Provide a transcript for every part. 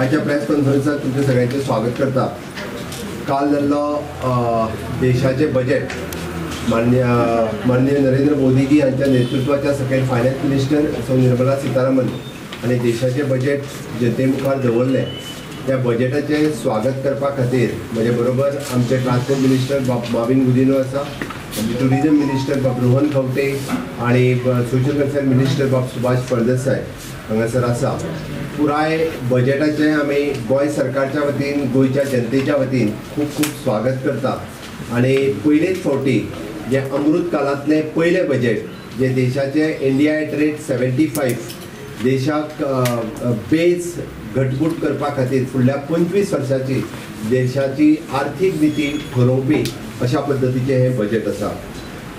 आजच्या प्रेस कॉन्फरन्सात तुमचे सगळ्यांचे स्वागत करता। काल जाल्लो देशाचे बजेट माननीय नरेंद्र मोदीजी यांच्या नेतृत्वाच्या सकयल फायनान्स मिनिस्टर सौ निर्मला सीतारामन आणि देशाचे बजेट जनते मुखार दवरले। त्या बजेटाचे स्वागत करपा खातीर म्हजे बरोबर आमचे ट्रान्सपोर्ट मिनिस्टर माविन गुदिन्हो आसा, टुरिजम मिनिस्टर बाब रोहन खंवटे आणि सोशल वेलफेअर मिनिस्टर बाब सुभाष फळदेसाय हांगासर आसा। पुराय बजेटाचे आमी गोंय सरकारच्या वतीन गोंयच्या जनतेच्या वतीन खूप खूप स्वागत करता आणि पयलेच फावटी जे अमृत काळातले पयले बजेट जे देशाचे इंडिया एट रेट 75 देशाक बेज घटमूट करपा खातीर फुडल्या 25 वर्सांची देशाची आर्थीक नीती ठरोवपी अशा पद्धतीचे हे बजेट आसा।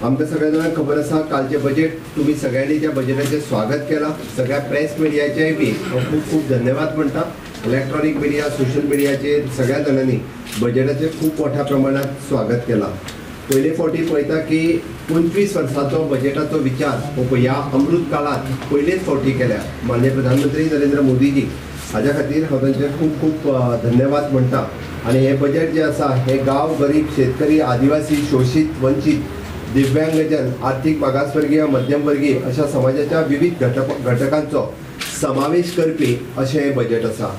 आमकां सगळ्या जाणांक खबर आसा कालचे बजेट तुम्ही सगळ्यांनी त्या बजेटाचे स्वागत केला। सगळ्या प्रेस मिडियाचेय बी खूप खूप धन्यवाद म्हणटा। इलेक्ट्रॉनिक मिडिया, सोशल मिडियाचेर सगळ्या जाणांनी बजेटाचे खूप मोठ्या प्रमाणात स्वागत केला। पयले फावटी पळयता की 25 वर्सांचो बजेटाचो विचार हो ह्या अमृत काळात पयलेच फावटी केल्या माननीय प्रधानमंत्री नरेंद्र मोदीजी। हाज्या खातीर हांव तांचे खूप खूप धन्यवाद म्हणटा। आणि हे बजेट जे आसा हे गांव, गरीब, शेतकरी, आदिवासी, शोषित, वंचित, दिव्यांगजन, आर्थिक मागासवर्गीय, मध्यमवर्गीय अशा समाजाच्या विविध घटकांचो समावेश करपी अशें हे बजेट आसा।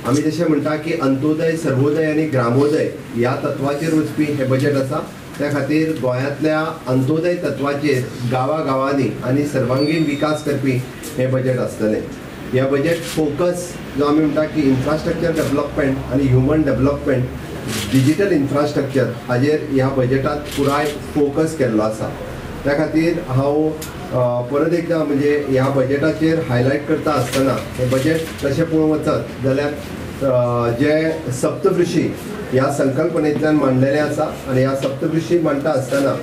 आमी जशें म्हणटा की अंत्योदय, सर्वोदय आनी ग्रामोदय ह्या तत्वाचेर वचपी हे बजेट आसा। त्या खातीर गोंयांतल्या अंत्योदय तत्वाचेर गांवांनी आनी सर्वांगीण विकास करपी हे बजेट आसतलें। ह्या बजेट फोकस जो आमी म्हणटा की इन्फ्रास्ट्रक्चर डेव्हलपमेंट आनी ह्युमन डेव्हलपमेंट, डिजिटल इन्फ्रास्ट्रक्चर हाजेर ह्या बजेटात पुराय फोकस केल्लो आसा। त्या खातीर हांव परत एकदा म्हणजे ह्या बजेटाचेर हायलायट करता आसतना हे बजेट तशें पळोवंक वचत जाल्यार जे सप्तऋषी ह्या संकल्पनेंतल्यान मांडलेले आसा आणि ह्या सप्तऋषी मांडटा आसतना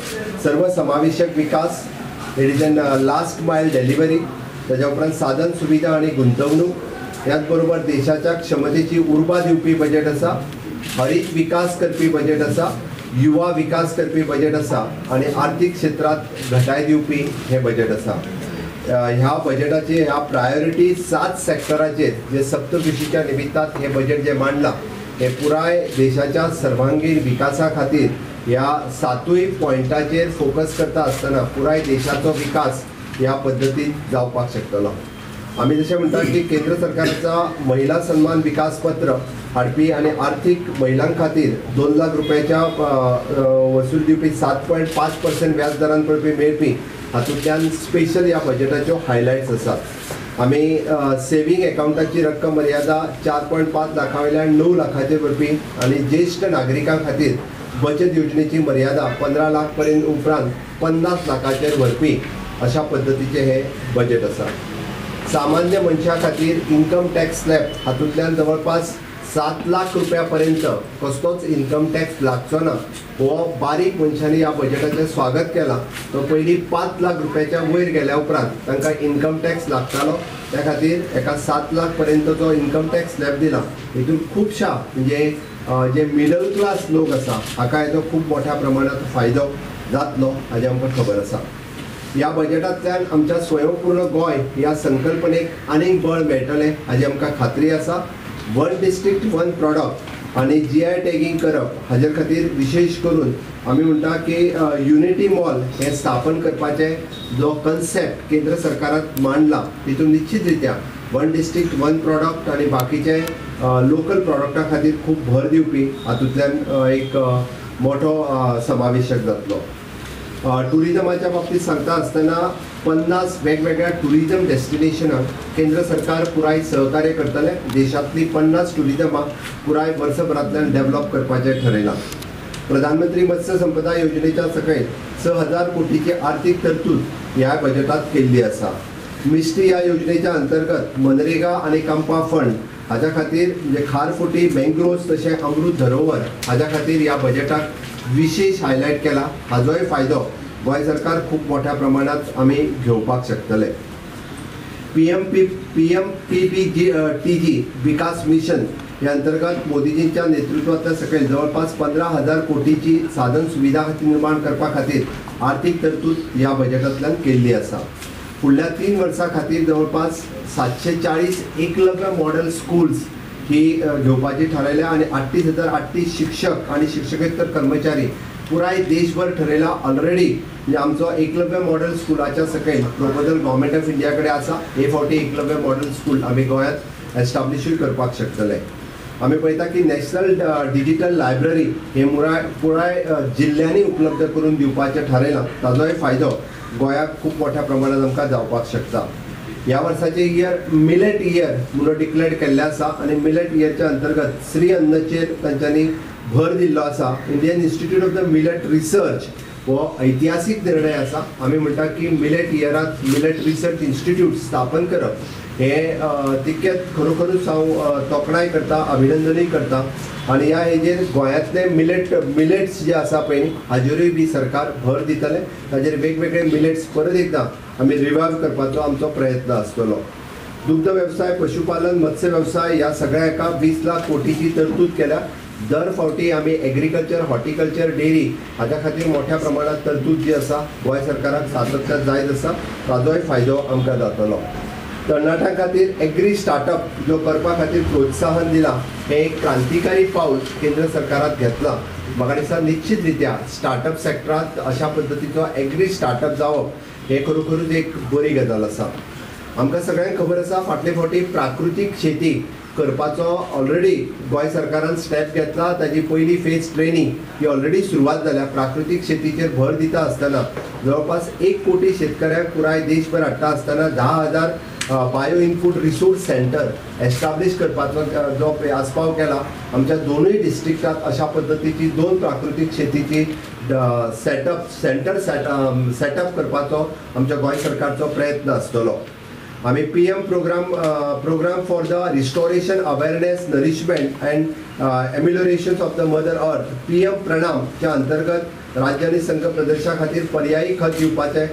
सर्वसमावेशक विकास, it is an last mile delivery, त्याच्या उपरांत साधन सुविधा आणि गुंतवणूक, त्याच बरोबर देशाच्या क्षमतेची उर्बा दिवपी बजेट आसा, हरीत विकास करपी बजेट आसा, युवा विकास करपी बजेट आसा आणि आर्थिक क्षेत्रात घटाय दिवपी हे बजेट आसा। ह्या बजेटाचे ह्या प्रायोरिटी 7 सेक्टराचेर जे सप्तऋषीच्या निमित्तान हे बजेट जे मांडला हे पुराय देशाच्या सर्वांगीण विकासा खातीर ह्या 7 पॉयंटाचेर फोकस करता आसतना पुराय देशाचो विकास ह्या पद्दतीन जावपाक शकतलो। आमी जशें म्हणटा की केंद्र सरकारचा महिला सन्मान विकास पत्र हाडपी आणि आर्थिक महिलां खातीर 2 लाख रुपयाच्या वसूल दिवपी 7.5% व्याज दरान पडपी मेळपी हातूंतल्यान स्पेशल ह्या बजेटाच्यो हायलायट्स आसात। आमी सेविंग अकाउंटाची रक्कम मर्यादा 4.5 लाखा वयल्यान 9 लाखाचेर व्हरपी आणि ज्येष्ठ नागरिकां खातीर बचत योजनेची मर्यादा 15 लाख पर्यंत उपरांत 50 लाखाचेर व्हरपी अशा पद्धतीचे हे बजेट आसा। सामान्य मनशा खातीर इन्कम टॅक्स स्लॅब हातूंतल्यान जवळपास 7 लाख रुपयापर्यंत कसलोच इन्कम टॅक्स लागचो ना हो बारीक मनशांनी ह्या बजेटाचें स्वागत केला। तो पयलीं 5 लाख रुपयाच्या वयर गेल्या उपरांत तांकां इन्कम टॅक्स लागतालो, त्या खातीर एका 7 लाख पर्यंतचो इन्कम टॅक्स स्लॅब दिला। हितून खुबशा म्हणजे जे मिडल क्लास लोक आसा हाका हेजो खूब मोठ्या प्रमाणात फायदो जातलो हाजें आमकां खबर आसा। ह्या बजेटांतल्यान आमच्या स्वयंपूर्ण गोंय ह्या संकल्पनेक आनीक बळ मेळटलें हाजी आमकां खात्री आसा। 1 डिस्ट्रिक्ट 1 प्रॉडक्ट आणि GI टॅगिंग करप हाजे खातीर विशेष करून आमी म्हणटा की युनिटी मॉल हे स्थापन करपाचे जो कन्सेप्ट केंद्र सरकारान मांडला तितून निश्चित रित्या 1 डिस्ट्रिक्ट 1 प्रॉडक्ट आणि बाकीचे लोकल प्रॉडक्टा खातीर खूब भर दिवपी हातूंतल्यान एक मोठो समावेशक जातलो। टुरिजमाच्या बाबतीत सांगता आसतना 50 वेगवेगळ्या टुरिजम डेस्टिनेशनाक केंद्र सरकार पुराय सहकार्य करतले। देशांतली 50 टुरिजमां पुराय वर्सभरांतल्यान डेव्हलप करपाचें ठरयलां। प्रधानमंत्री मत्स्य संपदा योजनेच्या सकयल 6000 कोटीची आर्थीक तरतूद ह्या बजेटात केल्ली आसा। मिस्टी ह्या योजनेच्या अंतर्गत मनरेगा आणि कांपा फंड हाच्या खातीर म्हणजे खारफुटी, मँग्रोव्स तशें अमृत धरोवर हाच्या खातीर ह्या बजेटाक विशेष हायलायट केला। हाजोय फायदो गोंय सरकार खूप मोठ्या प्रमाणात आमी घेवपाक शकतले। PMPBTG विकास मिशन ह्या अंतर्गत मोदीजींच्या नेतृत्वातल्या सकयल जवळपास 15,000 कोटीची साधन सुविधा निर्माण करपा खातीर आर्थीक तरतूद ह्या बजेटांतल्यान केल्ली आसा। फुडल्या 3 वर्सां खातीर जवळपास 740 एकलव्य मॉडेल स्कूल्स ही घेवपाची थारायल्या आनी 38,830 शिक्षक आनी शिक्षकेतर कर्मचारी पुराय देशभर ठरयला ऑलरेडी. म्हणजे आमचो एकलव्य मॉडेल स्कुलाच्या सकयल प्रपोजल गव्हर्मेंट ऑफ इंडिया कडेन आसा. A40 एकलव्य मॉडेल स्कूल आमी गोंयांत एस्टाब्लिशूय करपाक शकतले. आमी पळयता की नॅशनल डिजिटल लायब्ररी हे पुराय जिल्ल्यांनी उपलब्ध करून दिवपाचें थारायलां. ताजोय फायदो गोंयाक खूब मोठ्या प्रमाणात आमकां जावपाक शकता. ह्या वर्साचे इयर मिलेट इयर म्हणून डिक्लेअर केल्लें आसा आनी मिलेट इयरच्या अंतर्गत श्री अन्नचेर तांच्यांनी भर दिल्लो आसा. Indian institute of the millet research हो ऐतिहासीक निर्णय आसा. आमी म्हणटा की मिलेट इयरांत मिलेट रिसर्च इन्स्टिट्यूट स्थापन करप हे तितकेच खरोखरूच हांव तोखणाय करता, अभिनंदनूय करता. आनी ह्या हेजेर गोंयांतले मिलेट्स जे आसा पळय हाजेरूय बी सरकार भर दितले. ताजेर वेगवेगळे मिलेट्स परत एकदां आमी रिवायव करपाचो आमचो प्रयत्न आसतलो. दुग्ध वेवसाय, पशुपालन, मत्स्य वेवसाय ह्या सगळ्या हाका 20 लाख कोटीची तरतूद केल्या. दर फावटी आमी एग्रीकल्चर, हॉर्टिकल्चर, डेरी हाच्या खातीर मोठ्या प्रमाणात तरतूद जी आसा गोंय सरकाराक सातत्यान जायत आसा. ताजोय फायदो आमकां जातलो. तरणाट्यां खातीर एग्री स्टार्टअप जो करपा खातीर प्रोत्साहन दिलां हें एक क्रांतिकारी पावल केंद्र सरकारान घेतलां. म्हाका दिसता निश्चित रित्या स्टार्टअप सेक्टरांत अशा पद्दतीचो एग्री स्टार्टअप जावप हे खरोखरूच एक बरी गजाल आसा. आमकां सगळ्यांक खबर आसा फाटले फावटी प्राकृतीक शेती करपाचो ऑलरेडी गोंय सरकारान स्टेप घेतला. ताजी पयली फेज ट्रेनिंग ही ऑलरेडी सुरवात जाल्या. प्राकृतीक शेतीचेर भर दिता आसतना जवळपास 1 कोटी शेतकऱ्यांक पुराय देशभर हाडटा आसतना 10,000 bio input resource centre establish करपाचो जो आस्पाव केला. आमच्या दोनूय डिस्ट्रिक्टात अशा पद्दतीची 2 प्राकृतीक शेतीची सेटअप करपाचो आमच्या गोंय सरकारचो प्रयत्न आसतलो. आमी PM programme for the restoration, awareness, nourishment and amelioration of the mother earth PM प्रणामच्या अंतर्गत राज्य आनी संघ प्रदेशा खातीर पर्यायी खत दिवपाचे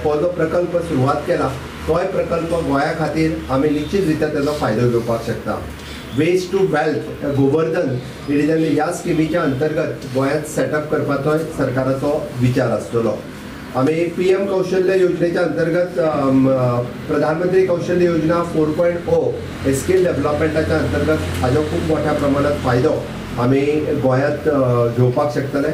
हो जो प्रकल्प सुरवात केला तोय प्रकल्प गोंया खातीर आमी निश्चित रित्या तेजो फायदो घेवपाक शकता. वेस्ट टू वेल्थ गोवर्धन ह्या स्किमीच्या अंतर्गत गोंयांत सेटअप करपाचो सरकाराचो विचार आसतलो. आमी PM कौशल्य योजनेच्या अंतर्गत प्रधानमंत्री कौशल्य योजना 4.0 स्किल डेव्हलपमेंटाच्या अंतर्गत हाजो खूब मोठ्या प्रमाणात फायदो आमी गोंयांत घेवपाक शकतले.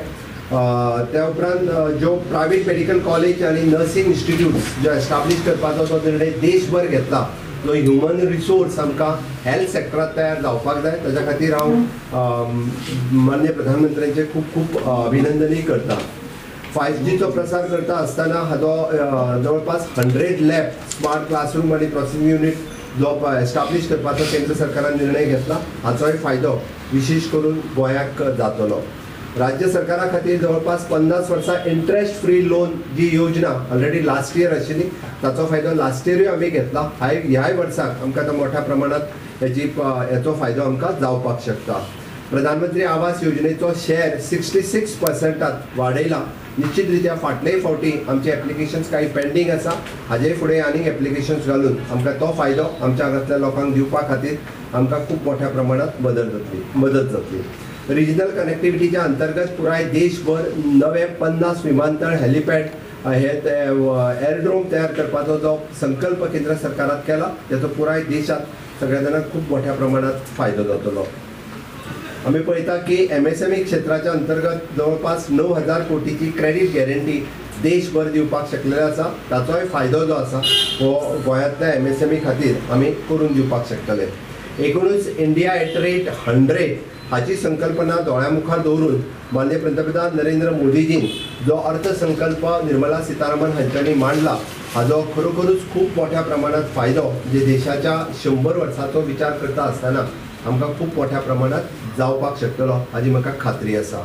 त्या उपरांत जो प्रायवेट मेडिकल कॉलेज आनी नर्सिंग इन्स्टिट्यूट्स जो एस्टाब्लिश करपाचो जो निर्णय देशभर घेतला जो ह्युमन रिसोर्स आमकां हेल्थ सेक्टरांत तयार जावपाक जाय ताच्या खातीर हांव माननीय प्रधानमंत्र्यांचें खूब खूब अभिनंदनूय करता. 5G चो प्रसार करता आसतना हाजो जवळपास 100 लॅब, स्मार्ट क्लासरूम आनी प्रोसेसिंग युनिट जो एस्टाब्लिश करपाचो केंद्र सरकारान निर्णय घेतला. हाचोय फायदो विशेष करून गोंयाक जातलो. राज्य सरकारा खातीर जवळपास 50 वर्सां इंटरेस्ट फ्री लोन जी योजना ऑलरेडी लास्ट इयर आशिल्ली ताचो फायदो लास्ट इयरूय आमी घेतला. ह्याय वर्साक आमकां मोठ्या प्रमाणात हेचो फायदो आमकां जावपाक शकता. प्रधानमंत्री आवास योजनेचो शेअर 66% वाडयला. निश्चित रित्या फाटलेय फावटी आमचे एप्लिकेशन्स काही पेंडींग आसा. हाजे फुडें आनीक एप्लिकेशन्स घालून आमकां तो फायदो आमच्या हांगातल्या लोकांक दिवपा खातीर आमकां खूब मोठ्या प्रमाणात मदत जातली. रिजनल कनेक्टिविटीच्या अंतर्गत पुराय देशभर नवे 50 विमानतळ, हेलिपॅड हे एअरड्रोम तयार करपाचो जो संकल्प केंद्र सरकारान केला त्याचो पुराय देशात सगळ्या जाणांक खूब मोठ्या प्रमाणात फायदो जातलो. आमी पळयता की MSME क्षेत्राच्या अंतर्गत जवळपास 9,000 कोटीची क्रेडीट गॅरंटी देशभर दिवपाक शकलेले आसा. ताचोय फायदो जो आसा हो गोंयांतल्या MSME खातीर आमी करून दिवपाक शकतले. एकूणच इंडिया @ 100 हाची संकल्पना दोळ्या मुखार दवरून माननीय पंतप्रधान नरेंद्र मोदीजीन जो अर्थसंकल्प निर्मला सीतारामन हांच्यांनी मांडला हाजो खरोखरूच खूब मोठ्या प्रमाणात फायदो जे देशाच्या 100 वर्सांचो विचार करता आसतना आमकां खूब मोठ्या प्रमाणात जावपाक शकतलो हाजी म्हाका खात्री आसा.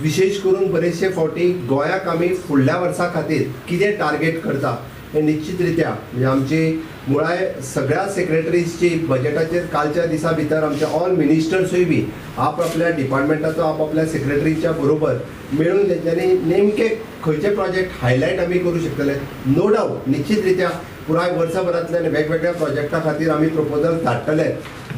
विशेष करून बरेचशे फावटी गोंयाक आमी फुडल्या वर्सा खातीर कितें टार्गेट करता हे निश्चित रित्या म्हणजे आमची मुळाय सगळ्या सेक्रेटरीजची बजेटाचेर कालच्या दिसा भितर आमच्या ऑल मिनिस्टर्सूय बी आपल्या डिपार्टमेंटाचो आपल्या सेक्रेटरीच्या बरोबर मेळून तेंच्यांनी नेमके खंयचे प्रोजेक्ट हायलायट आमी करूं शकतले. नो डावट निश्चित रित्या पुराय वर्सभरांतल्यान वेगवेगळ्या प्रोजेक्टा खातीर आमी प्रपोजल धाडटले.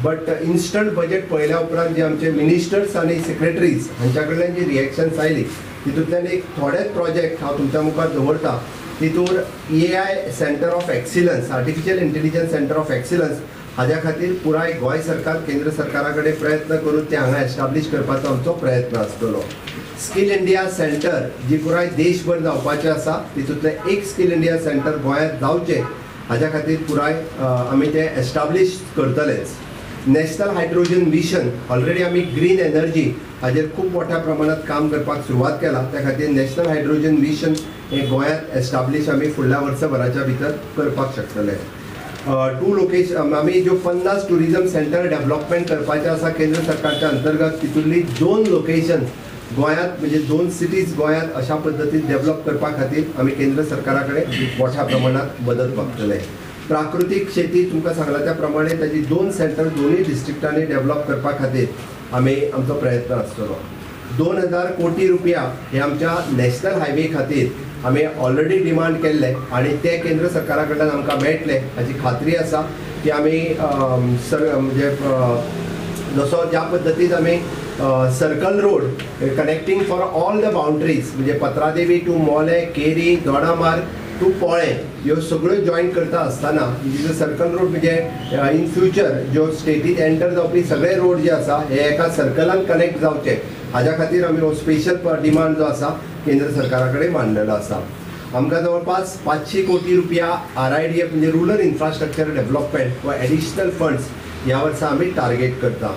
बट इन्स्टंट बजेट पळयल्या उपरांत जे आमचे मिनिस्टर्स आनी सेक्रेटरीज हांच्या कडल्यान जी रिएक्शन्स आयली तितूंतल्यान एक थोडेच प्रोजेक्ट हांव तुमच्या मुखार दवरता. तितूर AI centre of excellence, artificial intelligence centre of excellence हाज्या खातीर पुराय गोंय सरकार केंद्र सरकारा कडेन प्रयत्न करून ते हांगा एस्टाब्लीश करपाचो आमचो प्रयत्न आसतलो. स्कील इंडिया सेंटर जी पुराय देशभर जावपाचें आसा तितूंतलें एक स्कील इंडिया सेंटर गोंयांत जावचें हाज्या खातीर पुराय आमी ते एस्टाब्लीश करतलेच. नॅशनल हायड्रोजन मिशन ऑलरेडी आमी ग्रीन एनर्जी हाजेर खूब मोठ्या प्रमाणात काम करपाक सुरवात केला. त्या खातीर नॅशनल हायड्रोजन मिशन हे गोंयांत एस्टाब्लीश आमी फुडल्या वर्सभराच्या भितर करपाक शकतले. 2 लोकेशन आमी ज्यो 50 टुरिझम सेंटर डेव्हलपमेंट करपाचे आसा केंद्र सरकारच्या अंतर्गत तितूंतली 2 लोकेशन गोंयांत म्हणजे 2 सिटीज गोंयांत अशा पद्दतीन डेव्हलप करपा खातीर आमी केंद्र सरकारा कडेन मोठ्या प्रमाणात मदत मागतले. प्राकृतीक शेती तुमकां सांगला त्या प्रमाणे ताजी 2 सेंटर दोनूय डिस्ट्रिक्टांनी डेव्हलप करपा खातीर आमी आमचो प्रयत्न आसतलो. 2000 कोटी रुपया हे आमच्या नॅशनल हायवे खातीर आमी ऑलरेडी डिमांड केल्ले आनी ते केंद्र सरकारा कडल्यान आमकां मेळटले हाची खात्री आसा की आमी म्हणजे जसो ज्या पद्दतीन आमी circle road connecting for all the boundaries म्हणजे पत्रादेवी टू मोले, केरी, दोडामार्ग टू पोळे ह्यो सगळ्यो जॉईन करता आसतना जो सर्कल रोड म्हणजे इन फ्युचर ज्यो स्टेटीत एंटर जावपी सगळे रोड जे आसा हे एका सर्कलान कनेक्ट जावचे हाज्या खातीर आमी हो स्पेशल डिमांड जो आसा केंद्र सरकारा कडेन मांडलेलो आसा. आमकां जवळपास 500 कोटी रुपया RIDF म्हणजे रुरल इन्फ्रास्ट्रक्चर डेव्हलपमेंट वा एडिशनल फंड्स ह्या वर्सा आमी टार्गेट करता.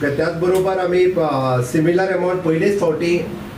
त्याच बरोबर आमी सिमिलर अमाउंट पयलेच फावटी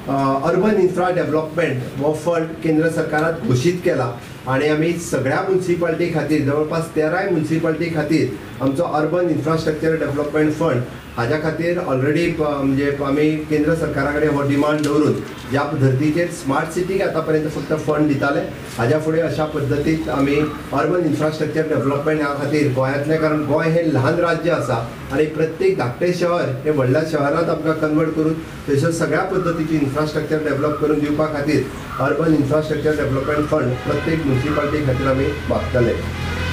अर्बन इन्फ्रा डेव्हलपमेंट हो फंड केंद्र सरकारान घोशीत केला आणि आमी सगळ्या म्युन्सिपालिटी खातीर जवळपास 13 म्युन्सिपालिटी खातीर आमचो अर्बन इन्फ्रास्ट्रक्चर डेव्हलपमेंट फंड हाज्या खातीर ऑलरेडी म्हणजे आमी केंद्र सरकारा कडेन हो डिमांड दवरून ज्या धर्तीचेर स्मार्ट सिटीक आतां पर्यंत फक्त फंड दिताले हाज्या फुडें अशा पद्दतीन आमी अर्बन इन्फ्रास्ट्रक्चर डेव्हलपमेंट ह्या खातीर गोंयांतलें कारण गोंय हें ल्हान राज्य आसा आनी प्रत्येक धाकटें शहर हें व्हडल्या शहरांत आमकां कन्वर्ट करून थंयसर सगळ्या पद्दतीची इन्फ्रास्ट्रक्चर डेव्हलप करून दिवपा खातीर अर्बन इन्फ्रास्ट्रक्चर डेव्हलपमेंट फंड प्रत्येक म्युन्सिपालिटी खातीर आमी मागतले.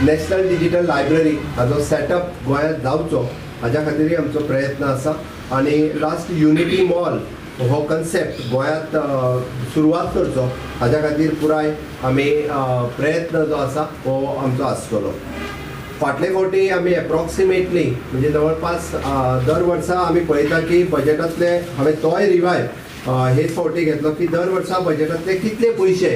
नॅशनल डिजिटल लायब्ररी हाजो सेटअप गोंयांत जावचो हाज्या खातीरय आमचो प्रयत्न आसा. आनी लास्ट युनिटी मॉल हो कन्सेप्ट गोंयांत सुरवात करचो हाज्या खातीर पुराय आमी प्रयत्न जो आसा हो आमचो आसतलो. फाटले फावटी आमी एप्रॉक्सिमेटली म्हणजे जवळपास दर वर्सा आमी पळयता की बजेटांतले हांवें तोय रिवायव हेच फावटी घेतलो की दर वर्सा बजेटांतले कितले पयशे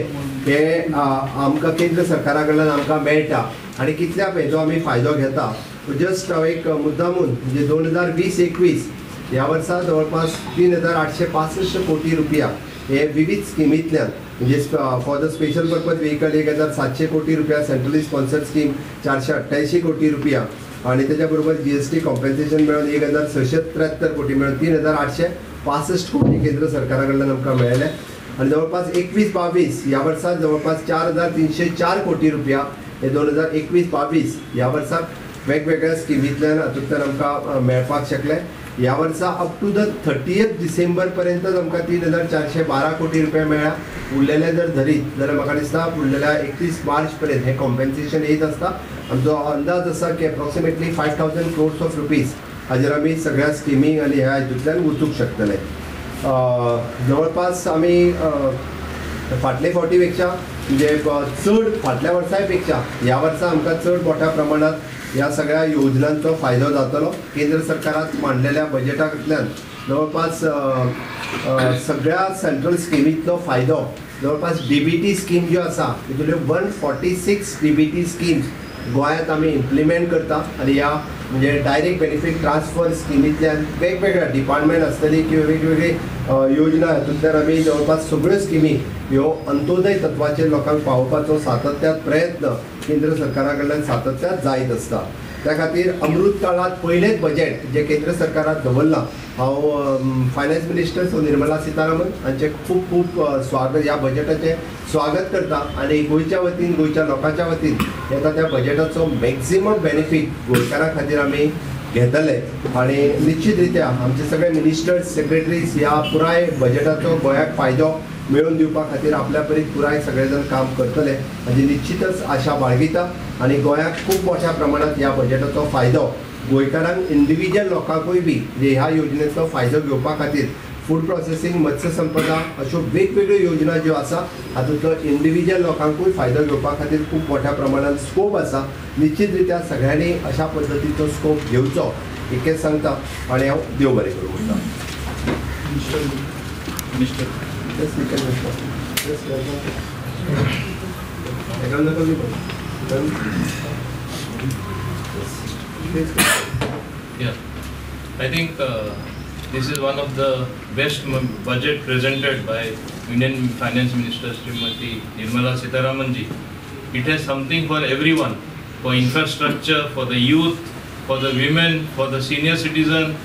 हे आमकां केंद्र सरकारा कडल्यान आमकां मेळटा आनी कितल्या हेचो आमी फायदो घेता. जस्ट हांव एक मुद्दामून म्हणजे 2020-21 ह्या वर्सा जवळपास 3865 कोटी रुपया हे विविध स्किमींतल्यान म्हणजे for the special purpose vehicle 1700 कोटी रुपया, सेंट्रली स्पॉन्सर्ड स्कीम 488 कोटी रुपया आणि त्याच्या बरोबर GST कॉम्पेन्सेशन मेळून 1673 कोटी मेळून 3865 कोटी केंद्र सरकारा कडल्यान आमकां मेळ्ळे. आणि जवळपास 21-22 ह्या वर्सा जवळपास 4304 कोटी रुपया हे 2021-22 ह्या वर्साक वेगवेगळ्या स्किमींतल्यान हातूंतल्यान आमकां मेळपाक शकले. ह्या वर्सा अप टू द 30 डिसेंबर पर्यंतच आमकां 3412 कोटी रुपया मेळ्ळा. उरलेले जर धरीत जाल्यार म्हाका दिसता उरलेल्या 31 मार्च पर्यंत हे कॉम्पेन्सेशन येत आसता. आमचो अंदाज आसा की एप्रॉक्सिमेटली 5000 crores ऑफ रुपीज हाजेर आमी सगळ्या स्किमींग आनी ह्या हितूंतल्यान वचूंक शकतले. जवळपास आमी फाटले फावटी पेक्षा म्हणजे चड फाटल्या वर्सां पेक्षा ह्या वर्सा आमकां चड मोठ्या प्रमाणात ह्या सगळ्या योजनांचो फायदो जातलो. केंद्र सरकारान मांडलेल्या बजेटांतल्यान जवळपास सगळ्या सेंट्रल स्किमींतलो फायदो जवळपास DBT स्कीम ज्यो आसा तितूंतल्यो 146 DBT स्किम्स गोंयांत आमी इम्प्लिमेंट करता आनी ह्या म्हणजे डायरेक्ट बेनिफीट ट्रान्सफर स्किमींतल्यान वेगवेगळ्या डिपार्टमेंट आसतली किंवा वेगवेगळी योजना हातूंतल्यान आमी जवळपास सगळ्यो स्किमी ह्यो अंत्योदय तत्वाचेर लोकांक पावोवपाचो सातत्यान प्रयत्न केंद्र सरकारा कडल्यान सातत्यान जायत आसता. त्या खातीर अमृत काळात पयलेच बजेट जे केंद्र सरकारान दवरलां हांव फायनान्स मिनिस्टर निर्मला सीतारामन हांचे खूब खूब स्वागत ह्या बजेटाचें स्वागत करता आनी गोंयच्या वतीन गोंयच्या लोकांच्या वतीन येता त्या बजेटाचो मॅक्झिमम बेनिफीट गोंयकारां खातीर आमी घेतले आनी निश्चित रित्या आमचे सगळे मिनिस्टर्स सेक्रेटरीज ह्या पुराय बजेटाचो गोंयाक फायदो मेळून दिवपा खातीर आपल्या परीत पुराय सगळे जण काम करतले हाजी निश्चितच आशा बाळगिता. आनी गोंयाक खूब मोठ्या प्रमाणात ह्या बजेटाचो फायदो गोंयकारांक इंडिविज्युअल लोकांकूय बी ह्या योजनेचो फायदो घेवपा खातीर फूड प्रोसेसिंग, मत्स्य संपदा अशो वेगवेगळ्यो योजना ज्यो आसा हातूंतलो इंडिव्हिज्युअल लोकांकूय फायदो घेवपा खातीर खूब मोठ्या प्रमाणात स्कोप आसा. निश्चित रित्या सगळ्यांनी अशा पद्दतीचो स्कोप घेवचो इतकेंच सांगता आनी हांव देव बरें करूं म्हणटा. Yeah, I think this is one of the best budget presented by Indian Finance Minister Srimati Nirmala Sitharaman ji. It has something for everyone, for infrastructure, for the youth, for the women, for the senior citizen,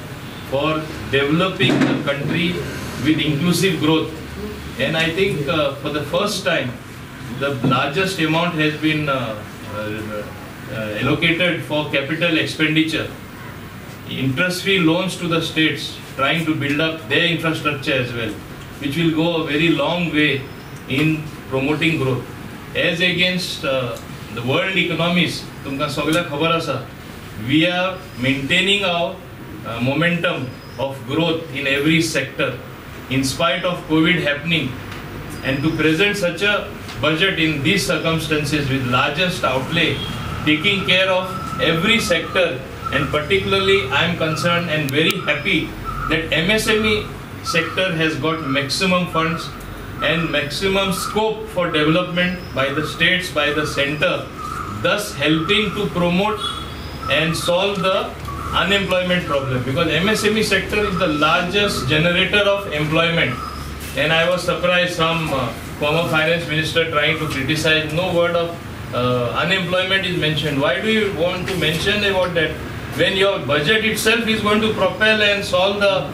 for developing the country with inclusive growth. And I think for the first time, the largest amount has been allocated for capital expenditure, interest-free loans to the states, trying to build up their infrastructure as well, which will go a very long way in promoting growth. As against the world economies, tumka सगळ्यांक खबर आसा, we are maintaining our momentum of growth in every sector in spite of COVID happening, and to present such a budget in these circumstances with largest outlay, taking care of every sector, and particularly I am concerned and very happy that MSME sector has got maximum funds and maximum scope for development by the states, by the center, thus helping to promote and solve the unemployment problem, because MSME sector is the largest generator of employment. And I was surprised some former finance minister trying to criticize, no word of unemployment is mentioned. Why do you want to mention about that when your budget itself is going to propel and solve the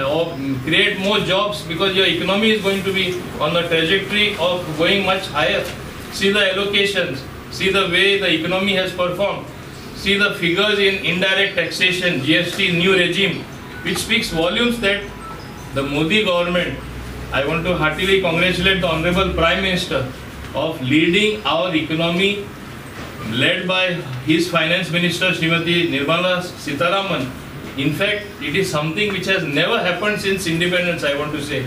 or create more jobs, because your economy is going to be on the trajectory of going much higher? See the allocations, see the way the economy has performed, see the figures in indirect taxation, GST new regime, which speaks volumes that the Modi government, I want to heartily congratulate the Honorable Prime Minister of leading our economy, led by his Finance Minister Srimati Nirmala Sitharaman. In fact, it is something which has never happened since independence, I want to say.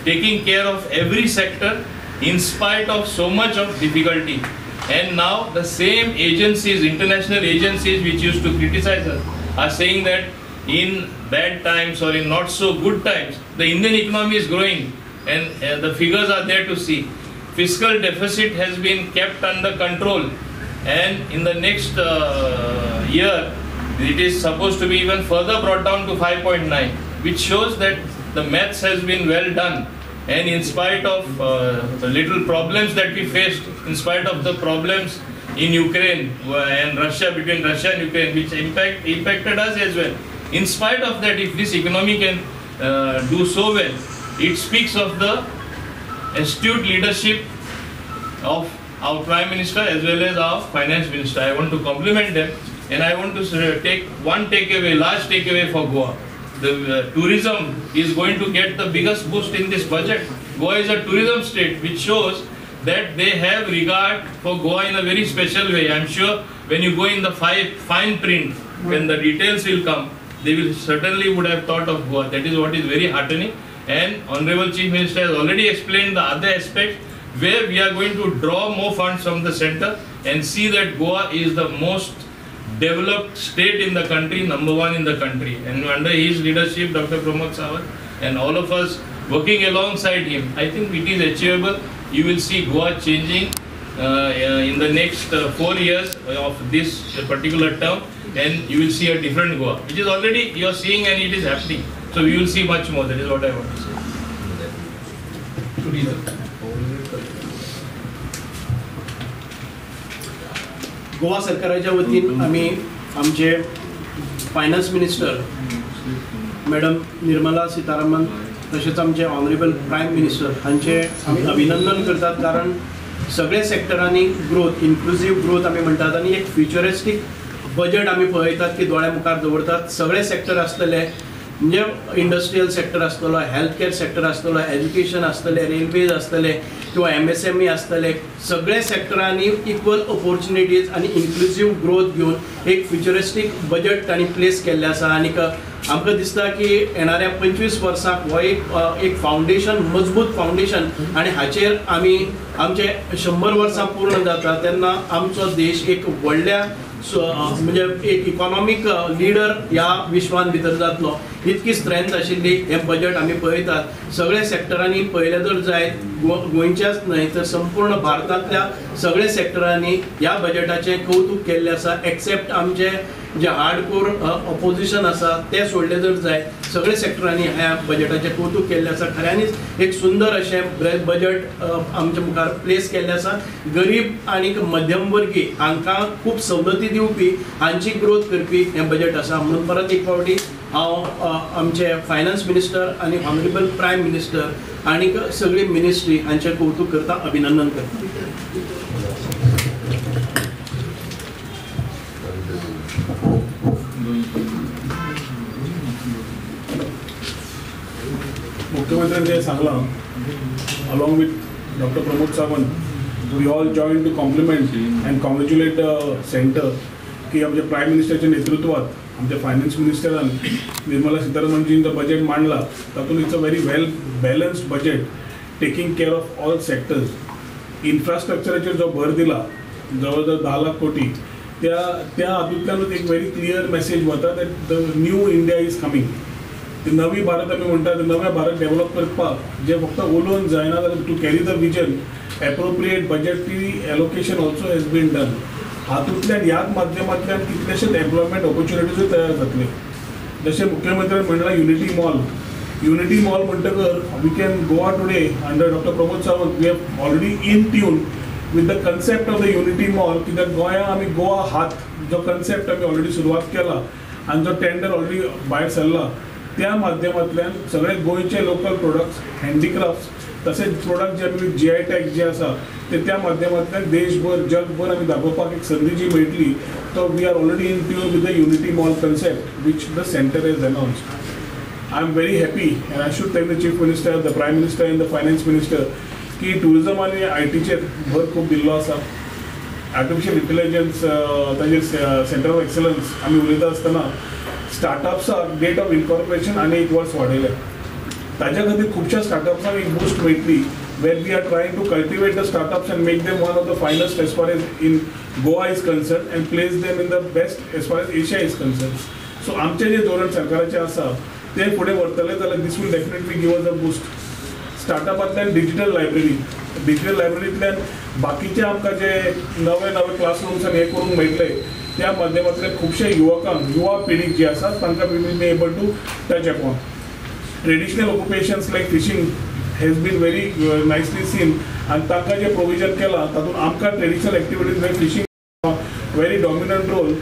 Taking care of every sector in spite of so much of difficulty. And now the same agencies, international agencies which used to criticize us, are saying that in bad times or in not so good times, the Indian economy is growing, and the figures are there to see. Fiscal deficit has been kept under control, and in the next year it is supposed to be even further brought down to 5.9, which shows that the maths has been well done. And in spite of the little problems that we faced, in spite of the problems in Ukraine and Russia, between Russia and Ukraine, which impacted us as well, in spite of that, if this economy can do so well, it speaks of the astute leadership of our Prime Minister as well as our Finance Minister. I want to compliment them, and I want to take one takeaway, large takeaway for Goa. The tourism is going to get the biggest boost in this budget. Goa is a tourism state, which shows that they have regard for Goa in a very special way. I'm sure when you go in the fine print, when the details will come, they will certainly would have thought of Goa. That is what is very heartening. And Honorable Chief Minister has already explained the other aspects where we are going to draw more funds from the center and see that Goa is the most developed state in the country, number one in the country. And under his leadership, Dr. Pramod Sawant, and all of us working alongside him, I think it is achievable. You will see Goa changing in the next 4 years of this particular term, and you will see a different Goa, which is already you are seeing, and it is happening. So we will see much more. That is what I want to say. Goa सरकाराच्या वतीन आम्ही आमचे finance minister madam Nirmala Sitharaman तसेच आमचे honourable prime minister हांचे आम्ही अभिनंदन करतात, कारण सगळे सेक्टरांनी ग्रोथ, इन्क्लुझिव्ह ग्रोथ आम्ही म्हणतात, आणि एक फ्युचरिस्टीक बजेट आम्ही पळयतात की दोळ्या मुखार दवरतात. सगळे सेक्टर आसलेले म्हणजे इंडस्ट्रियल सेक्टर आसतलो, हेल्थ केअर सेक्टर आसतलो, एज्युकेशन आसतले, रेल्वेज आसतले किंवा MSME आसतले, सगळे सेक्टरांनी इक्वल ऑपॉर्च्युनिटीज आणि इन्क्लुसिव्ह ग्रोथ घेऊन एक फ्युचरिस्टीक बजेट तांणी प्लेस केल्लें आसा. आनीक आमकां दिसता की येणाऱ्या 25 वर्सांक हो एक फावंडेशन, मजबूत फावंडेशन, आणि हाचेर आमी आमचे 100 वर्सां पूर्ण जाता तेन्ना आमचो देश एक व्हडल्या म्हणजे एक इकॉनॉमिक लिडर ह्या विश्वान भितर जातलो. इतकी स्ट्रेंथ आशिल्ली हे बजेट आमी पळयतात. सगळे सेक्टरांनी पळयलें जर जायत, गोंयच्याच न्हय तर संपूर्ण भारतांतल्या सगळे सेक्टरांनी ह्या बजेटाचें कौतुक केल्लें आसा. एक्सेप्ट आमचे जे हार्डकोर ऑपोजिशन आसा ते सोडले जर जाय, सगळे सेक्टरांनी ह्या बजेटाचें कौतुक केल्लें आसा. खऱ्यांनीच एक सुंदर अशें बजेट आमच्या मुखार प्लेस केल्लें आसा. गरीब आनीक मध्यमवर्गी हांकां खूब सवलती दिवपी, हांची ग्रोथ करपी हें बजेट आसा. म्हणून परत एक फावटी हांव आमचे फायनान्स मिनिस्टर आनी ऑनरेबल प्रायम मिनिस्टर आनीक सगळी मिनिस्ट्री हांचें कौतुक करता, अभिनंदन करता. मुख्यमंत्र्यांनी सांगला, along with doctor Pramod Sawant, we all join to compliment and congratulate the centre की आमच्या प्राईम मिनिस्टरच्या नेतृत्वात आमच्या फायनान्स मिनिस्टरान निर्मला सीतारामनजीन जो बजेट मांडला, तातूंत it's a very well balanced budget taking care of all sectors. इन्फ्रास्ट्रक्चराचेर जो भर दिला, जवळ जवळ 10 लाख कोटी, त्या हातूंतल्यानूच एक व्हेरी क्लियर मेसेज वता that the new India is coming. ते नवी भारत आमी म्हणटा, ते नवे भारत डेव्हलप करपाक जे फक्त उलोवन जायना, जाल्यार to carry the vision appropriate budgetary allocation also has been done. हातूंतल्यान ह्याच माध्यमांतल्यान कितलेशेच एम्प्लॉयमेंट ऑपॉर्च्युनिटीजूय तयार जातले. जशें मुख्यमंत्र्यान म्हणलां युनिटी मॉल म्हणटकर we can Goa today under doctor Pramod Sawant we have already in tune with the concept of the unity mall, कित्याक गोंया आमी गोवा हात जो कन्सेप्ट आमी ऑलरेडी सुरवात केला आनी जो टेंडर ऑलरेडी भायर सरला, त्या माध्यमांतल्यान सगळे गोंयचे लोकल प्रोडक्ट्स, हँडीक्राफ्ट्स, तसेच प्रोडक्ट जे आमी GI टॅग जे आसा ते त्या माध्यमांतल्यान देशभर जगभर आमी दाखोवपाक एक संदी जी मेळटली. तो we are already in tune with the unity mall concept which the centre has announced. I am very happy and I should thank the chief minister, the prime minister and the finance minister की tourism आनी ITचेर भर खूब दिल्लो आसा. Artificial intelligence ताजेर centre of excellence आमी उलयता आसतना स्टार्टअप्साक डेट ऑफ इनकॉर्पोरेशन आनी 1 वर्स वाडयलें. ताज्या खातीर खुबश्या स्टार्टअप्सांक एक बूस्ट मेळटली, where we are trying to cultivate the startups and make them one of the finest as far as in Goa is concern and place them in the best as far as Asia is concern. So आमचें जें धोरण सरकाराचें आसा तें फुडें व्हरतलें जाल्यार this will definitely give us a boost. स्टार्टअपांतल्यान डिजिटल लायब्ररींतल्यान बाकीचे आमकां जे नवे क्लासरूम्स आनी हे करूंक मेळटले, त्या माध्यमांतल्यान खुबशे युवा पिढीक जी आसा तांकां we will be able to touch upon. Traditional occupations like fishing has been very nicely seen आनी तांकां जे प्रोविजन केलां तातूंत आमकां traditional activities like fishing very dominant role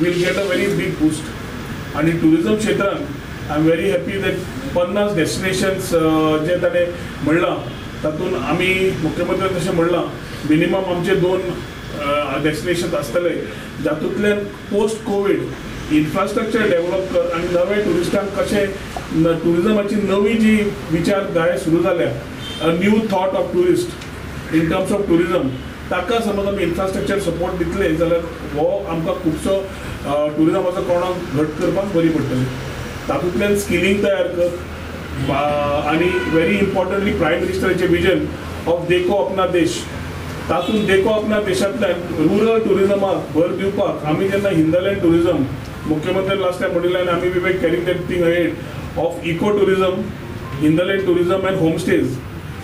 will get a very big boost. आनी टुरिजम क्षेत्रान I am very happy that 50 destinations जे ताणें म्हणलां तातूंत आमी मुख्यमंत्र्यान जशें म्हणलां मिनिमम आमचे 2 डेस्टिनेशन्स आसतले, जातूंतल्यान पोस्ट कोवीड इन्फ्रास्ट्रक्चर डेव्हलप कर आनी नवे टुरिस्टांक कशें टुरिजमाची नवी जी विचारधारा सुरू जाल्या, a new thought of tourist in terms of tourism, ताका समज आमी इन्फ्रास्ट्रक्चर सपोर्ट दितले जाल्यार हो आमकां खुबसो टुरिजमाचो कोणाक घट करपाक बरी पडटली. तातूंतल्यान स्किलिंग तयार कर आनी व्हेरी इम्पॉर्टंटली प्रायम मिनिस्टराचें विजन ऑफ देखो अपना देश, तातूंत देखो अपना देशांतल्यान रुरल टुरिजमाक भर दिवपाक आमी जेन्ना हिंदलँड टुरिजम मुख्यमंत्री लास्ट टायम म्हणिल्लें आमी we were carrying that thing ahead of eco tourism, hinterland tourism and homestays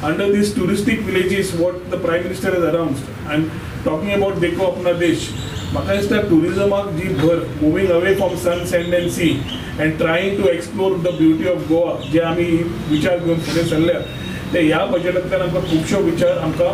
under this touristic villages what the prime minister has announced. And talking about Dekho Apna Desh, म्हाका दिसता टुरिजमाक जी भर moving away from sun sand and sea and trying to explore the beauty of Goa जे आमी विचार घेवन फुडें सरल्या ते ह्या बजेटांतल्यान आमकां खुबश्यो विचार आमकां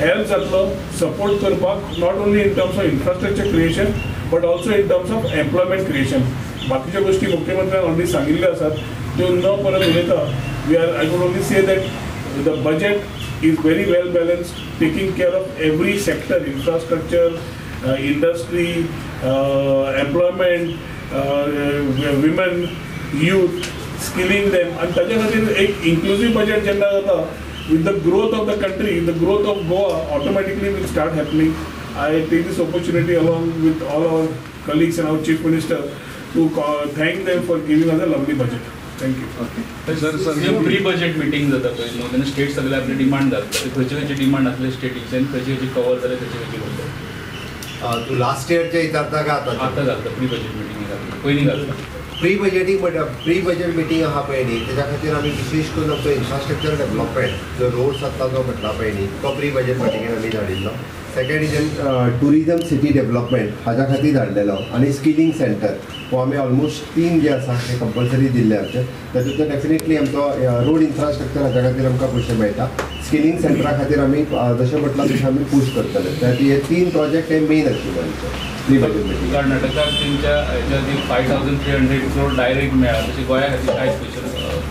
हेल्प जातलो सपोर्ट करपाक, not only in terms of infrastructure creation but also in terms of employment creation. बाकीच्या गोष्टी मुख्यमंत्र्यान ऑलरेडी सांगिल्ल्यो आसात त्यो न परत उलयता. We are I would only say that the budget is very well balanced, taking care of every sector, infrastructure, industry, employment, women, youth, skilling them आणि ताच्या खातीर एक इन्क्लुसीव बजेट जेन्ना जाता with the growth of the country, the growth of Goa automatically will start happening. I take this opportunity along with all our colleagues and our Chief Minister to thank them for giving us a lovely budget. Thank you. Sir pre budget meeting जाता पळय न्हू तेन्ना state सगळे आपले demand घालता खंयचे खंयचे demand आसले स्टेटीचे आनी खंयचे खंयचे कवर जाले खंयचे खंयचे करता तू लास्ट इयरच्या विचारता का आता आतां घालता प्री बजेट मिटींग घालता पयलीं घालता प्री बजेट मिटींग आहा पळय न्ही तेच्या खातीर आमी विशेष करून आमचो इन्फ्रास्ट्रक्चर डेव्हलपमेंट जो रोड्स आसता जो म्हटला पळय न्ही तो प्री बजेट मिटिंगेन आमी धाडिल्लो second is tourism city development हाच्या खातीर धाडलेलो आनी स्किलिंग सेंटर हो आमी ऑलमोस्ट 3 जे आसा ते कंपल्सरी दिल्ले आमचे तातूंतलो डेफिनेटली आमचो रोड इन्फ्रास्ट्रक्चर हाच्या खातीर आमकां पयशे मेळटा स्किलिंग सेंटरा खातीर आमी जशें म्हटलां तशें आमी पूश करतले तर हे 3 प्रोजेक्ट हे मेन आशिल्ले आमचे प्री बजेट मिटींग कर्नाटकाक तेंच्या हेच्या 5300 crore डायरेक्ट मेळ्ळा तशें गोंया खातीर कांय स्पेशल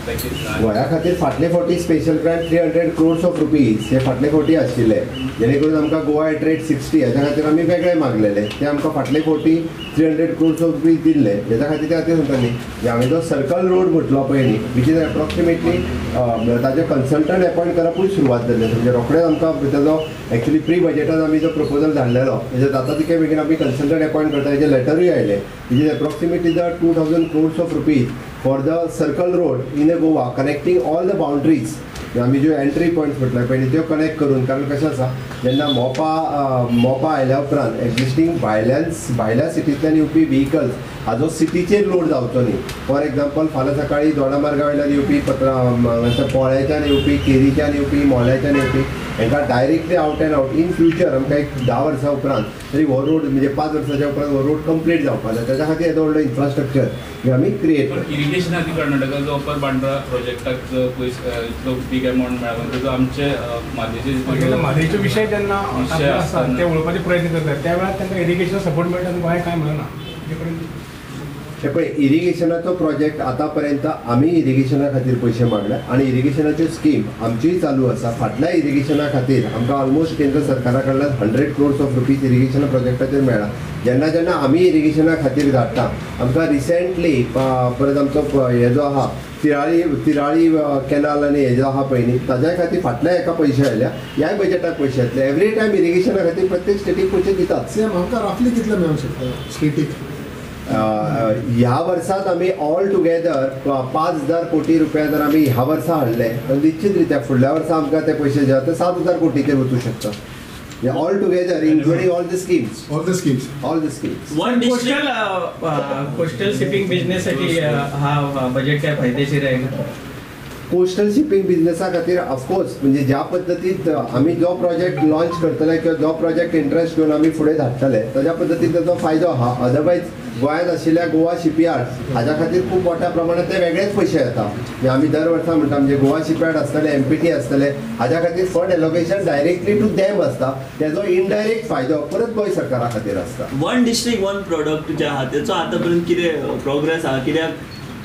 पॅकेज ना गोंया खातीर फाटले फावटी special grant 300 crores of rupees हे फाटले फावटी आशिल्ले जेणे करून आमकां गोवा एट रेट 60 हाच्या खातीर आमी वेगळे मागलेले ते आमकां फाटले फावटी 300 crores ऑफ रुपीज दिल्ले हेच्या खातीर ते खातीर सांगता न्ही हांवें जो सर्कल रोड म्हटलो पळय न्ही विच इज एप्रॉक्सिमेटली ताजे कन्सल्टंट अपॉयंट करपूय सुरवात जाल्ली म्हणजे रोखडेच आमकां ताजो एक्चुअली प्री बजेटान आमी जो प्रपोजल धाडलेलो हेजे जाता तितके बेगीन आमी कन्सल्टंट अपॉयंट करता हेजे लेटरूय आयले which is approximately the 2000 crores of rupees for the circle road in Goa connecting all the boundaries आमी ज्यो एंट्री पॉयंट्स म्हटल्या पळय त्यो कनेक्ट करून कारण कशें आसा जेन्ना मोपा आयल्या उपरांत एक्जिस्टींग भायल्या सिटींतल्यान येवपी व्हेहिकल्स हाजो सिटीचेर लोड जावचो न्ही फॉर एग्जाम्पल फाल्यां सकाळीं दोडामार्गा वयल्यान येवपी पोळ्याच्यान येवपी केरीच्यान येवपी मोल्याच्यान येवपी हांकां directly out end out in future आमकां एक 10 वर्सां उपरांत तरी हो रोड म्हणजे 5 वर्सांच्या उपरांत हो रोड कंप्लीट जावपाक जाय त्याच्या खातीर येदो व्हडलो इन्फ्रास्ट्रक्चर हे आमी क्रिएट करता इरिगेशन खातीर कर्नाटका जो अपर बांद्रा प्रोजेक्टाक जो इतलो बीग अमावंट मेळ्ळा ताजो आमचे म्हादेचे म्हादेचे विशय जेन्ना विशय आसतात ते वळोवपाचे प्रयत्न करतात त्या वेळार तांकां इरिगेशन सपोर्ट मेळटा आनी गोंयाक कांय मेळना हे पळय इरिगेशनाचो प्रोजेक्ट आतां पर्यंत आमी इरिगेशना खातीर पयशे मागल्या आनी इरिगेशनाच्यो स्कीम आमचीय चालू आसा फाटल्या इरिगेशना खातीर आमकां ऑलमोस्ट केंद्र सरकारा कडल्यान 100 crores ऑफ रुपीज इरिगेशना प्रोजेक्टाचेर मेळ्ळा जेन्ना आमी इरिगेशना खातीर धाडटा आमकां रिसेंटली परत आमचो हे जो आहा तिराळी कॅनाल आनी हे जो आहा पळय न्ही ताज्या खातीर फाटल्या एका पयशे आयल्या ह्याय बजेटाक पयशे येतले एवरी टायम इरिगेशना खातीर प्रत्येक स्टेटीक पयशे दितात सेम आमकां रफली कितले मेळूंक शकता स्टेटीक ह्या वर्सात आमी ऑल टुगेदर 5000 कोटी रुपया जर आमी ह्या वर्सा हाडले तर निश्चित रित्या फुडल्या वर्सा आमकां ते पयशे जे ते 7000 कोटीचेर वचूंक शकता all together including all the schemes one coastal shipping बिझनेससाठी हा बजेट काय फायदेशीर आहे का कोस्टल शिपिंग बिझनेसा खातीर ऑफकोर्स म्हणजे ज्या पद्दतीन आमी जो प्रोजेक्ट लॉन्च करतले किंवा जो प्रोजेक्ट इंट्रस्ट घेवन आमी फुडें धाडटले ताज्या पद्दतीन ताजो फायदो आहा अदरवायज गोंयांत आशिल्ल्या गोवा शिपयार्ड हाज्या खातीर खूब मोठ्या प्रमाणात ते वेगळेच पयशे येता म्हणजे आमी दर वर्सा म्हणटा म्हणजे गोवा शिपयार्ड आसतले MPT आसतले हाज्या खातीर fund allocation directly to them आसता तेजो इनडायरेक्ट फायदो परत गोंय सरकारा खातीर आसता वन डिस्ट्रिक्ट वन प्रोडक्ट जे आहा तेचो आतां पर्यंत कितें प्रोग्रेस आहा कित्याक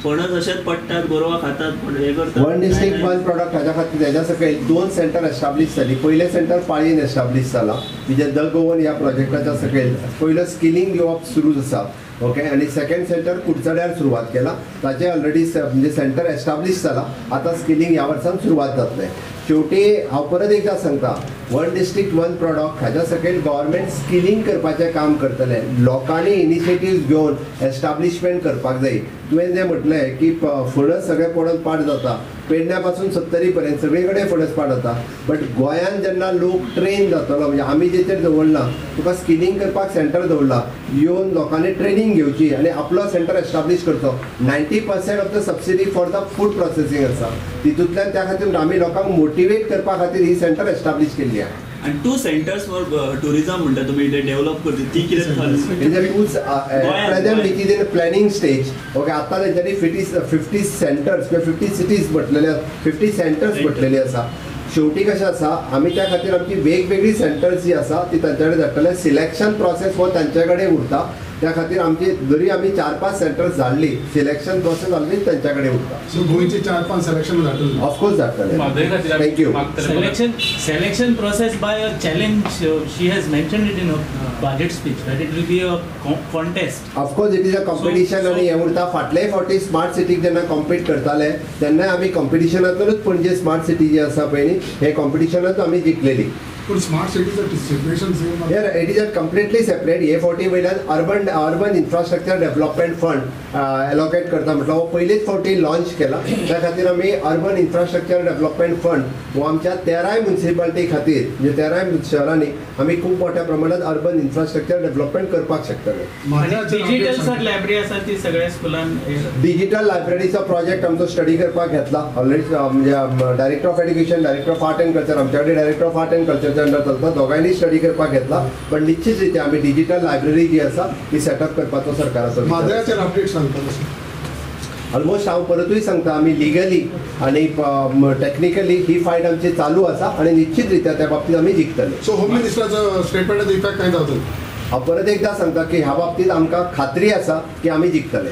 फणस अशेंच पडटात गोरवां खातात हे करतात वन डिस्ट्रिक्ट वन प्रॉडक्ट हाज्या खातीर हेज्या सकयल 2 सेंटर एस्टाब्लीश जाली पयलें सेंटर पाळयेन एस्टाब्लीश जाला म्हणजे द गोवन ह्या प्रोजेक्टाच्या सकयल पयलो स्किलिंग घेवप सुरू आसा ओके आणि सेकंड सेंटर कुडचड्यार सुरवात केला ताचे ऑलरेडी म्हणजे सेंटर एस्टाब्लीश जाला आतां स्किलिंग ह्या वर्सान सुरवात जातले शेवटी हांव परत एकदा सांगता वन डिस्ट्रिक्ट वन प्रॉडक्ट हाज्या सकयल गव्हर्मेंट स्किलिंग करपाचें काम करतले लोकांनी इनिशिएटिव्ह घेवन एस्टाब्लिशमेंट करपाक जाय तुवें जें म्हटलें की फणस सगळें पडत पाड जाता पेडण्या पासून 70 पर्यंत सगळे कडेन फणस पाड जाता बट गोंयांत जेन्ना लोक ट्रेन जातलो म्हणजे आमी जेचेर दवरला तुका स्किलिंग करपाक सेंटर दवरला येवन लोकांनी ट्रेनिंग घेवची आनी आपलो सेंटर एस्टाब्लीश करचो 90% of the subsidy for the food processing आसा तितूंतल्यान त्या खातीर आमी लोकांक मोटिवेट करपा खातीर ही सेंटर एस्टाब्लीश केल्ली आहा आणि 2 सेंटर्स फॉर टुरिझम म्हणटा तुमी ते डेव्हलप करता ती कितें present it is in planning stage okay आतां तेंच्यांनी 50 सेंटर्स किंवा 50 सिटीज म्हटलेले 50 सेंटर्स म्हटलेली आसा शेवटी कशें आसा आमी त्या खातीर आमची वेगवेगळी सेंटर्स जी आसा ती तांचे कडेन धाडटले सिलेक्शन प्रोसेस हो तांचे कडेन उरता त्या खातीर आमची जरी आमी 4-5 सेंटर्स धाडली सिलेक्शन प्रोसेस ऑलवेज त्यांच्या कडेन उरता. सो गोंयचे 4-5 सिलेक्शन धाडटले. ऑफकोर्स धाडटले. म्हादय खातीर आमी थँक्यू. मागतले. Selection process by a challenge. She has mentioned it in her budget speech that it will be a contest. Of course it is a competition So- आणि हे उरता फाटलेय फावटी स्मार्ट सिटीक जेन्ना कॉम्पीट करताले तेन्ना आमी कॉम्पिटिशनांतूनच पणजे स्मार्ट सिटी जी आसा पळय न्ही हे कॉम्पिटिशनांत आमी जिखलेली. पण smart सिटीचं situation same Here it is a completely separate. हे फावटी वयल्यान urban infrastructure development fund allocate करता म्हटलं हो पयलीच फावटी लॉन्च केला. त्या खातीर आमी अर्बन इन्फ्रास्ट्रक्चर डेव्हलपमेंट फंड हो आमच्या 13 म्युनिसिपालिटी खातीर म्हणजे 13 शहरांनी आमी खूब मोठ्या प्रमाणात अर्बन इन्फ्रास्ट्रक्चर डेव्हलपमेंट करपाक शकतले. आणि डिजिटल सर लायब्ररी आसा ती सगळ्या स्कुलांत डिजिटल लायब्ररीचा प्रोजेक्ट आमचो स्टडी करपाक घेतला ऑलरेडी. म्हणजे director of education, director of art and culture, आमच्याकडे डायरेक्टर ऑफ आर्ट अँड कल्चरच्या अंडर चलता. दोगांयनी स्टडी करपाक घेतला. पण निश्चित रित्या आमी डिजिटल लायब्ररी जी आसा ती सेटअप करपाचो सरकाराचो विचार. म्हादयाचेर अपडेट सांगता. ऑलमोस्ट हांव परतूय सांगता आमी लिगली आणि टेक्निकली ही फायट आमची चालू आसा आणि निश्चित रित्या त्या बाबतीत आमी जिखतले. सो होम मिनिस्टराचो स्टेटमेंटाचो इफेक्ट काय जातलो? हांव परत एकदा सांगता की ह्या बाबतीत आमकां खात्री आसा की आमी जिखतले.